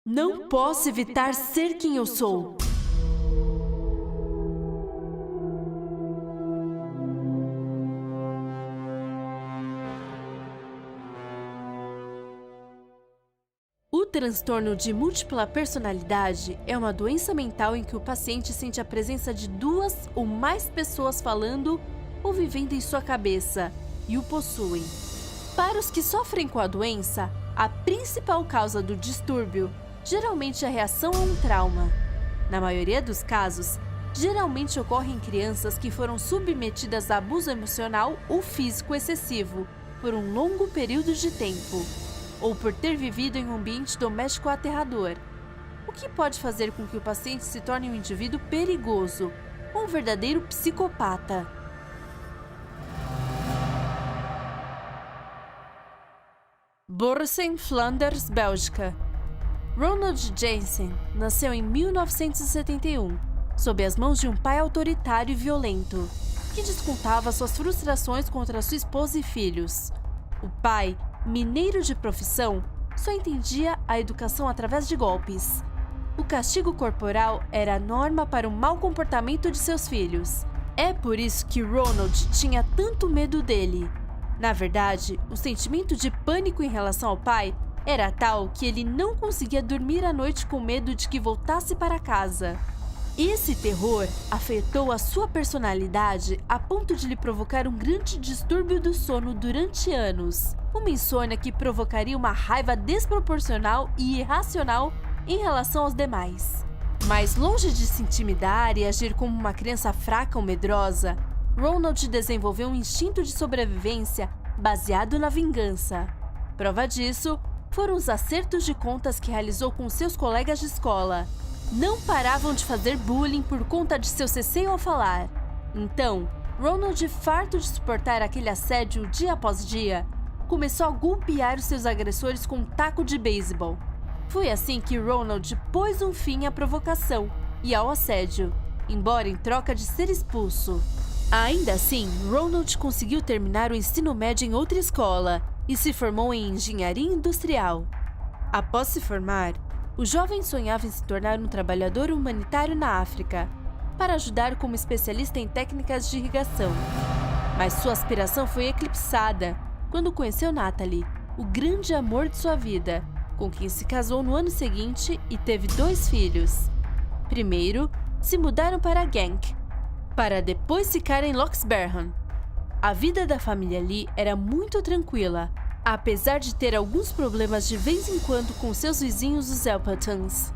Não posso evitar ser quem eu sou. O transtorno de múltipla personalidade é uma doença mental em que o paciente sente a presença de duas ou mais pessoas falando ou vivendo em sua cabeça e o possuem. Para os que sofrem com a doença, a principal causa do distúrbio geralmente é a reação a um trauma. Na maioria dos casos, geralmente ocorre em crianças que foram submetidas a abuso emocional ou físico excessivo por um longo período de tempo, ou por ter vivido em um ambiente doméstico aterrador, o que pode fazer com que o paciente se torne um indivíduo perigoso, um verdadeiro psicopata. Borsem, Flanders, Bélgica. Ronald Jensen nasceu em 1971, sob as mãos de um pai autoritário e violento, que descontava suas frustrações contra sua esposa e filhos. O pai, mineiro de profissão, só entendia a educação através de golpes. O castigo corporal era a norma para o mau comportamento de seus filhos. É por isso que Ronald tinha tanto medo dele. Na verdade, o sentimento de pânico em relação ao pai era tal que ele não conseguia dormir à noite com medo de que voltasse para casa. Esse terror afetou a sua personalidade a ponto de lhe provocar um grande distúrbio do sono durante anos. Uma insônia que provocaria uma raiva desproporcional e irracional em relação aos demais. Mas longe de se intimidar e agir como uma criança fraca ou medrosa, Ronald desenvolveu um instinto de sobrevivência baseado na vingança. Prova disso foram os acertos de contas que realizou com seus colegas de escola. Não paravam de fazer bullying por conta de seu ceceio ao falar. Então, Ronald, farto de suportar aquele assédio dia após dia, começou a golpear os seus agressores com um taco de beisebol. Foi assim que Ronald pôs um fim à provocação e ao assédio, embora em troca de ser expulso. Ainda assim, Ronald conseguiu terminar o ensino médio em outra escola e se formou em engenharia industrial. Após se formar, o jovem sonhava em se tornar um trabalhador humanitário na África, para ajudar como especialista em técnicas de irrigação. Mas sua aspiração foi eclipsada quando conheceu Natalie, o grande amor de sua vida, com quem se casou no ano seguinte e teve 2 filhos. Primeiro, se mudaram para Genk, para depois ficar em Loxberhan. A vida da família Lee era muito tranquila, apesar de ter alguns problemas de vez em quando com seus vizinhos os Elpatons.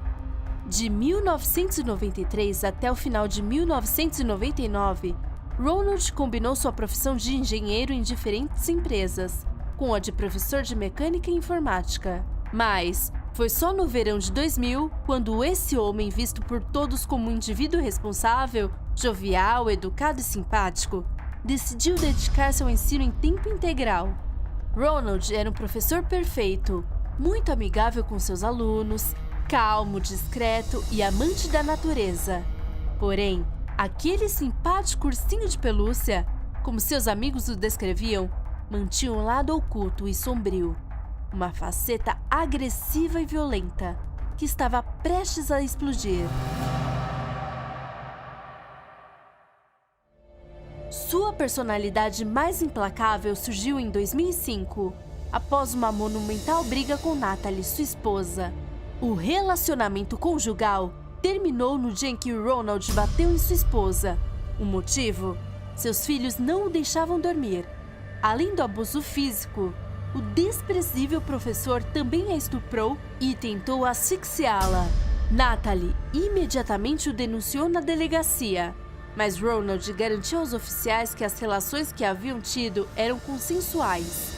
De 1993 até o final de 1999, Ronald combinou sua profissão de engenheiro em diferentes empresas, com a de professor de mecânica e informática. Mas foi só no verão de 2000, quando esse homem, visto por todos como um indivíduo responsável, jovial, educado e simpático, decidiu dedicar-se ao ensino em tempo integral. Ronald era um professor perfeito, muito amigável com seus alunos, calmo, discreto e amante da natureza. Porém, aquele simpático ursinho de pelúcia, como seus amigos o descreviam, mantinha um lado oculto e sombrio, uma faceta agressiva e violenta, que estava prestes a explodir. Sua personalidade mais implacável surgiu em 2005, após uma monumental briga com Natalie, sua esposa. O relacionamento conjugal terminou no dia em que Ronald bateu em sua esposa. O motivo? Seus filhos não o deixavam dormir. Além do abuso físico, o desprezível professor também a estuprou e tentou asfixiá-la. Natalie imediatamente o denunciou na delegacia, mas Ronald garantiu aos oficiais que as relações que haviam tido eram consensuais.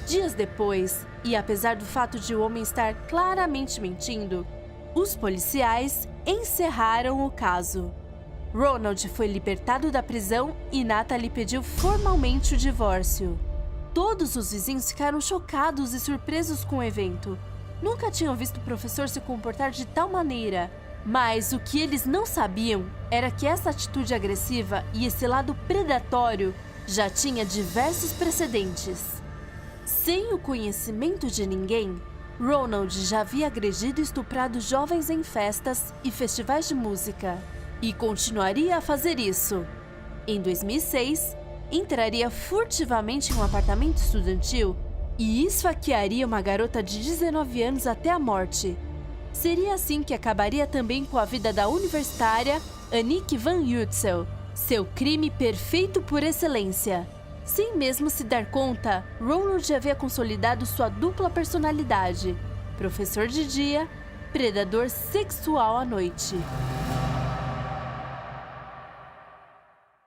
Dias depois, e apesar do fato de o homem estar claramente mentindo, os policiais encerraram o caso. Ronald foi libertado da prisão e Natalie pediu formalmente o divórcio. Todos os vizinhos ficaram chocados e surpresos com o evento. Nunca tinham visto o professor se comportar de tal maneira. Mas o que eles não sabiam era que essa atitude agressiva e esse lado predatório já tinha diversos precedentes. Sem o conhecimento de ninguém, Ronald já havia agredido e estuprado jovens em festas e festivais de música, e continuaria a fazer isso. Em 2006, entraria furtivamente em um apartamento estudantil e esfaquearia uma garota de 19 anos até a morte. Seria assim que acabaria também com a vida da universitária Aniek van Utsel, seu crime perfeito por excelência. Sem mesmo se dar conta, Ronald havia consolidado sua dupla personalidade: professor de dia, predador sexual à noite.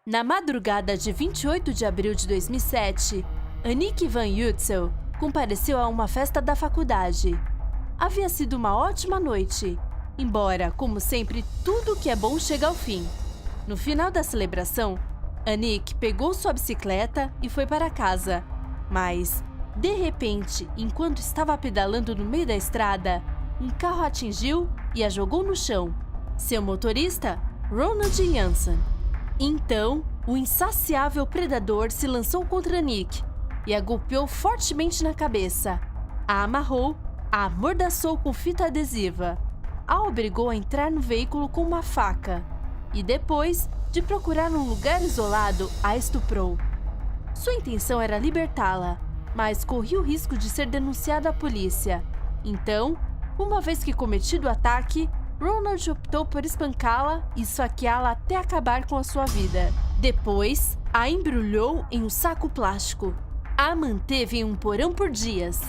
Na madrugada de 28 de abril de 2007, Aniek van Utsel compareceu a uma festa da faculdade. Havia sido uma ótima noite, embora, como sempre, tudo que é bom chega ao fim. No final da celebração, Aniek pegou sua bicicleta e foi para casa. Mas, de repente, enquanto estava pedalando no meio da estrada, um carro a atingiu e a jogou no chão. Seu motorista, Ronald Jansen. Então, o insaciável predador se lançou contra Aniek e a golpeou fortemente na cabeça. A amarrou, a amordaçou com fita adesiva, a obrigou a entrar no veículo com uma faca e depois de procurar um lugar isolado, a estuprou. Sua intenção era libertá-la, mas corria o risco de ser denunciado à polícia. Então, uma vez que cometido o ataque, Ronald optou por espancá-la e esfaqueá-la até acabar com a sua vida. Depois, a embrulhou em um saco plástico, a manteve em um porão por dias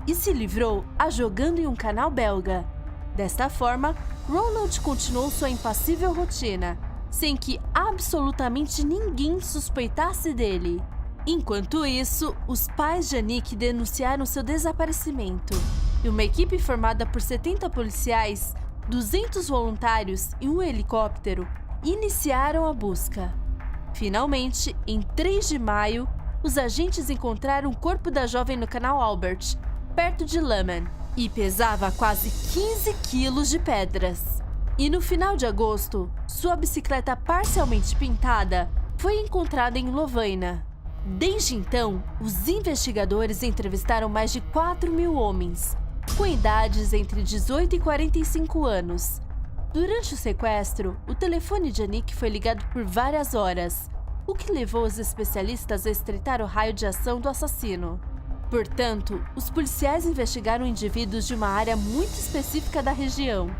e se livrou a jogando em um canal belga. Desta forma, Ronald continuou sua impassível rotina, sem que absolutamente ninguém suspeitasse dele. Enquanto isso, os pais de Aniek denunciaram seu desaparecimento, e uma equipe formada por 70 policiais, 200 voluntários e um helicóptero iniciaram a busca. Finalmente, em 3 de maio, os agentes encontraram o corpo da jovem no canal Albert, perto de Lammen, e pesava quase 15 quilos de pedras. E no final de agosto, sua bicicleta parcialmente pintada foi encontrada em Lovaina. Desde então, os investigadores entrevistaram mais de 4.000 homens, com idades entre 18 e 45 anos. Durante o sequestro, o telefone de Aniek foi ligado por várias horas, o que levou os especialistas a estreitar o raio de ação do assassino. Portanto, os policiais investigaram indivíduos de uma área muito específica da região.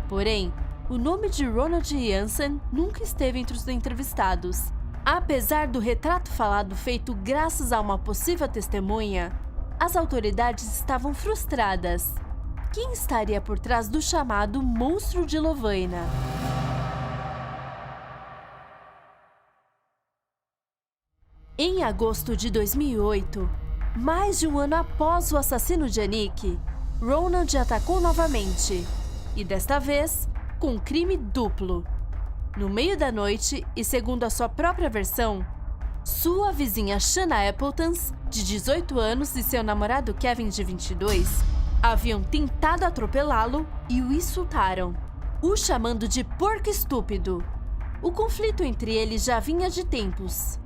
Porém, o nome de Ronald Jansen nunca esteve entre os entrevistados. Apesar do retrato falado feito graças a uma possível testemunha, as autoridades estavam frustradas. Quem estaria por trás do chamado Monstro de Lovaina? Em agosto de 2008, mais de um ano após o assassino de Aniek, Ronald atacou novamente, e desta vez com um crime duplo. No meio da noite, e segundo a sua própria versão, sua vizinha Shanna Appletons, de 18 anos, e seu namorado Kevin, de 22, haviam tentado atropelá-lo e o insultaram, o chamando de porco estúpido. O conflito entre eles já vinha de tempos.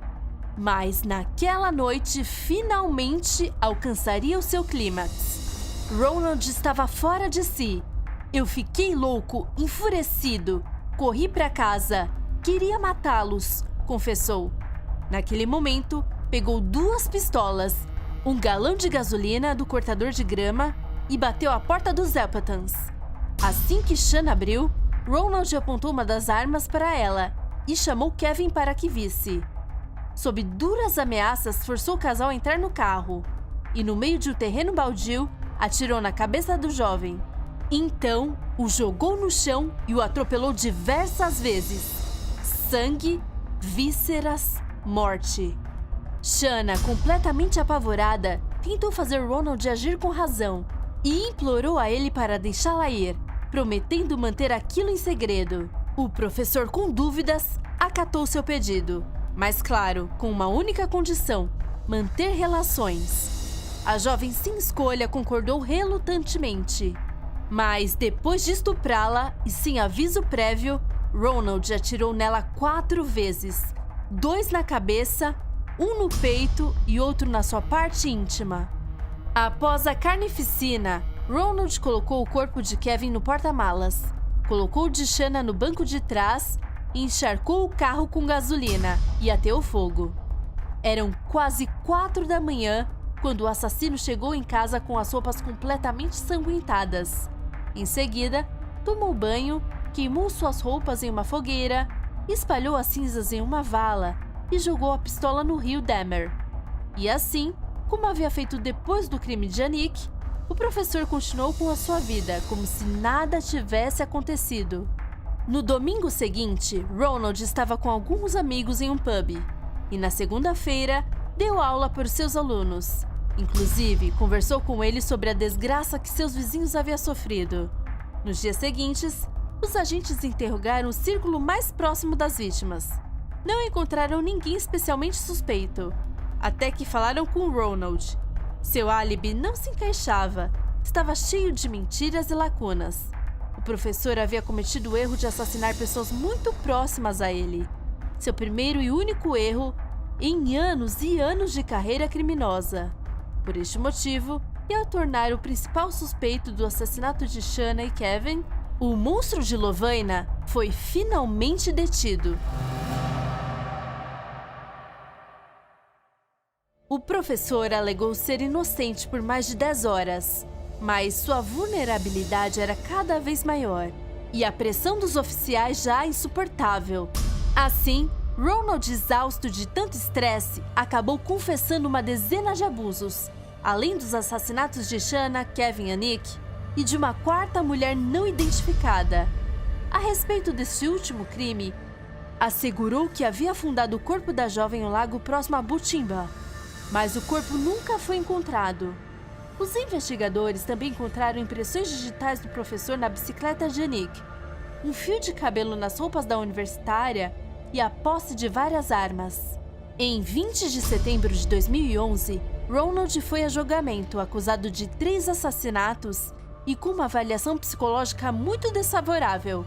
Mas naquela noite, finalmente alcançaria o seu clímax. Ronald estava fora de si. Eu fiquei louco, enfurecido. Corri para casa. Queria matá-los, confessou. Naquele momento, pegou 2 pistolas, um galão de gasolina do cortador de grama e bateu à porta dos Appletons. Assim que Shanna abriu, Ronald apontou uma das armas para ela e chamou Kevin para que visse. Sob duras ameaças, forçou o casal a entrar no carro e, no meio de um terreno baldio, atirou na cabeça do jovem. Então, o jogou no chão e o atropelou diversas vezes. Sangue, vísceras, morte. Shanna, completamente apavorada, tentou fazer Ronald agir com razão e implorou a ele para deixá-la ir, prometendo manter aquilo em segredo. O professor, com dúvidas, acatou seu pedido. Mas claro, com uma única condição: manter relações. A jovem sem escolha concordou relutantemente. Mas depois de estuprá-la e sem aviso prévio, Ronald atirou nela 4 vezes. 2 na cabeça, 1 no peito e outro na sua parte íntima. Após a carnificina, Ronald colocou o corpo de Kevin no porta-malas, colocou o de Shanna no banco de trás e encharcou o carro com gasolina e ateou fogo. Eram quase 4 da manhã quando o assassino chegou em casa com as roupas completamente ensanguentadas. Em seguida, tomou banho, queimou suas roupas em uma fogueira, espalhou as cinzas em uma vala e jogou a pistola no rio Dahmer. E assim, como havia feito depois do crime de Annick, o professor continuou com a sua vida como se nada tivesse acontecido. No domingo seguinte, Ronald estava com alguns amigos em um pub e na segunda-feira deu aula para os seus alunos. Inclusive, conversou com eles sobre a desgraça que seus vizinhos haviam sofrido. Nos dias seguintes, os agentes interrogaram o círculo mais próximo das vítimas. Não encontraram ninguém especialmente suspeito, até que falaram com Ronald. Seu álibi não se encaixava, estava cheio de mentiras e lacunas. O professor havia cometido o erro de assassinar pessoas muito próximas a ele. Seu primeiro e único erro em anos e anos de carreira criminosa. Por este motivo, e ao tornar o principal suspeito do assassinato de Shanna e Kevin, o monstro de Lovaina foi finalmente detido. O professor alegou ser inocente por mais de 10 horas, mas sua vulnerabilidade era cada vez maior e a pressão dos oficiais já insuportável. Assim, Ronald, exausto de tanto estresse, acabou confessando uma dezena de abusos, além dos assassinatos de Shanna, Kevin e Annick, e de uma quarta mulher não identificada. A respeito desse último crime, assegurou que havia afundado o corpo da jovem em um lago próximo a Butimba, mas o corpo nunca foi encontrado. Os investigadores também encontraram impressões digitais do professor na bicicleta de Annick, um fio de cabelo nas roupas da universitária e a posse de várias armas. Em 20 de setembro de 2011, Ronald foi a julgamento acusado de 3 assassinatos e com uma avaliação psicológica muito desfavorável.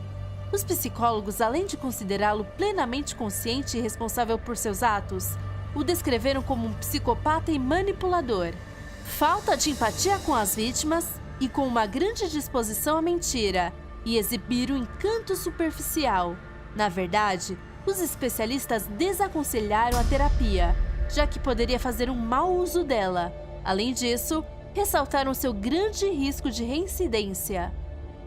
Os psicólogos, além de considerá-lo plenamente consciente e responsável por seus atos, o descreveram como um psicopata e manipulador, falta de empatia com as vítimas e com uma grande disposição à mentira e exibir um encanto superficial. Na verdade, os especialistas desaconselharam a terapia, já que poderia fazer um mau uso dela. Além disso, ressaltaram seu grande risco de reincidência.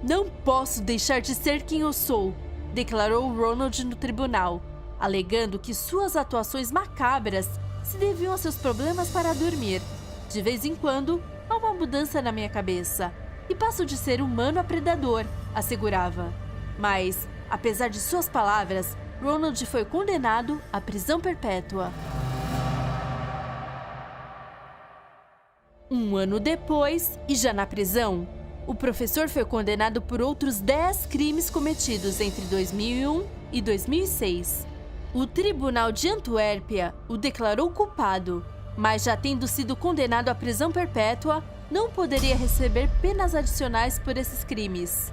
"Não posso deixar de ser quem eu sou", declarou Ronald no tribunal, alegando que suas atuações macabras se deviam a seus problemas para dormir. "De vez em quando, há uma mudança na minha cabeça e passo de ser humano a predador", assegurava. Mas, apesar de suas palavras, Ronald foi condenado à prisão perpétua. Um ano depois, e já na prisão, o professor foi condenado por outros 10 crimes cometidos entre 2001 e 2006. O Tribunal de Antuérpia o declarou culpado, mas já tendo sido condenado à prisão perpétua, não poderia receber penas adicionais por esses crimes.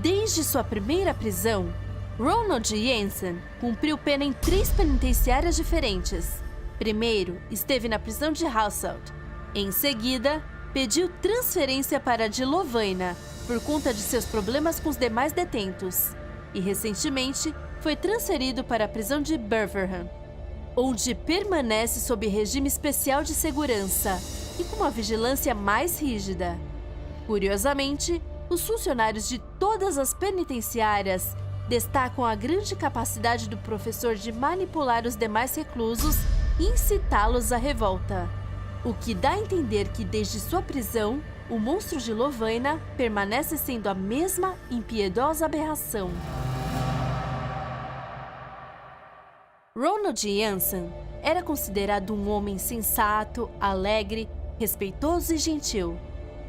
Desde sua primeira prisão, Ronald Jensen cumpriu pena em 3 penitenciárias diferentes. Primeiro, esteve na prisão de Hasselt. Em seguida, pediu transferência para a de Lovaina por conta de seus problemas com os demais detentos. E recentemente, foi transferido para a prisão de Birmingham, onde permanece sob regime especial de segurança e com uma vigilância mais rígida. Curiosamente, os funcionários de todas as penitenciárias destacam a grande capacidade do professor de manipular os demais reclusos e incitá-los à revolta, o que dá a entender que desde sua prisão, o monstro de Lovaina permanece sendo a mesma impiedosa aberração. Ronald Jensen era considerado um homem sensato, alegre, respeitoso e gentil,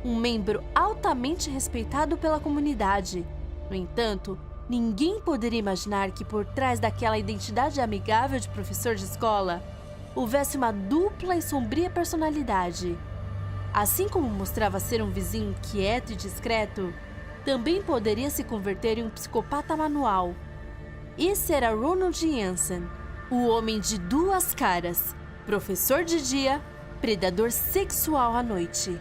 um membro altamente respeitado pela comunidade. No entanto, ninguém poderia imaginar que por trás daquela identidade amigável de professor de escola, houvesse uma dupla e sombria personalidade. Assim como mostrava ser um vizinho quieto e discreto, também poderia se converter em um psicopata manual. Esse era Ronald Jensen, o homem de 2 caras, professor de dia, predador sexual à noite.